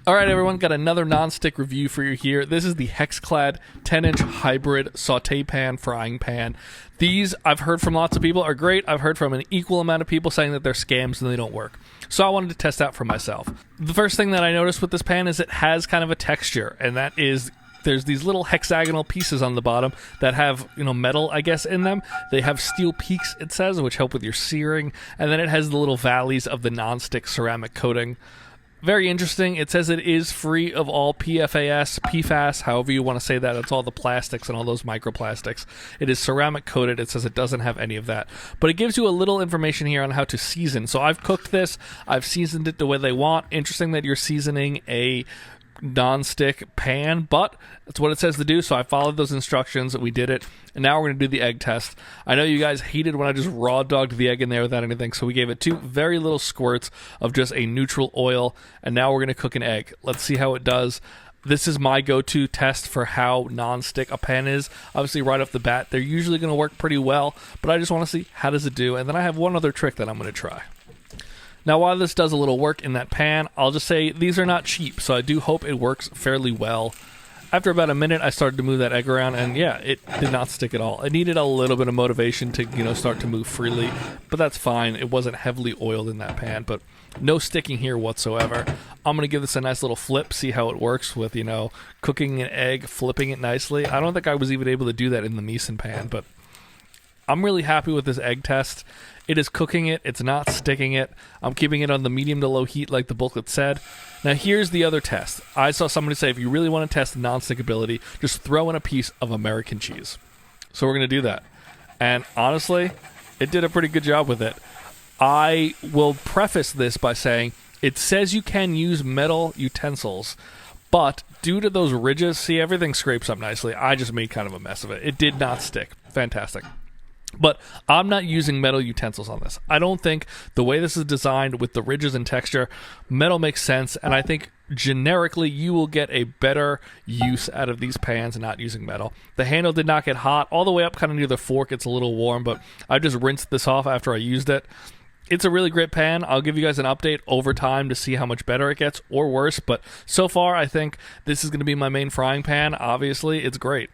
Alright everyone, got another non-stick review for you here. This is the Hexclad 10-inch hybrid saute pan frying pan. These, I've heard from lots of people, are great. I've heard from an equal amount of people saying that they're scams and they don't work. So I wanted to test out for myself. The first thing that I noticed with this pan is it has kind of a texture, and that is there's these little hexagonal pieces on the bottom that have, metal, I guess, in them. They have steel peaks, it says, which help with your searing, and then it has the little valleys of the non-stick ceramic coating. Very interesting. It says it is free of all PFAS, PFAS, however you want to say that. It's all the plastics and all those microplastics. It is ceramic coated. It says it doesn't have any of that. But it gives you a little information here on how to season. So I've cooked this. I've seasoned it the way they want. Interesting that you're seasoning a non-stick pan, but that's what it says to do, so I followed those instructions. We did it, and now we're going to do the egg test. I know you guys hated when I just raw dogged the egg in there without anything, so we gave it 2 very little squirts of just a neutral oil, and now we're going to cook an egg. Let's see how it does. This is my go-to test for how non-stick a pan is. Obviously, right off the bat, they're usually going to work pretty well, but I just want to see how does it do, and then I have one other trick that I'm going to try. Now, while this does a little work in that pan, I'll just say these are not cheap, so I do hope it works fairly well. After about a minute, I started to move that egg around, and yeah, it did not stick at all. It needed a little bit of motivation to, start to move freely, but that's fine. It wasn't heavily oiled in that pan, but no sticking here whatsoever. I'm going to give this a nice little flip, see how it works with, cooking an egg, flipping it nicely. I don't think I was even able to do that in the mise en pan, but I'm really happy with this egg test. It is cooking it. It's not sticking it. I'm keeping it on the medium to low heat like the booklet said. Now here's the other test. I saw somebody say if you really want to test non-stick ability, just throw in a piece of American cheese. So we're going to do that. And honestly, it did a pretty good job with it. I will preface this by saying it says you can use metal utensils, but due to those ridges, see, everything scrapes up nicely. I just made kind of a mess of it. It did not stick. Fantastic. But I'm not using metal utensils on this. I don't think the way this is designed with the ridges and texture, metal makes sense, and I think generically you will get a better use out of these pans not using metal. The handle did not get hot. All the way up kind of near the fork, it's a little warm, but I just rinsed this off after I used it. It's a really great pan. I'll give you guys an update over time to see how much better it gets or worse, but so far I think this is going to be my main frying pan. Obviously, it's great.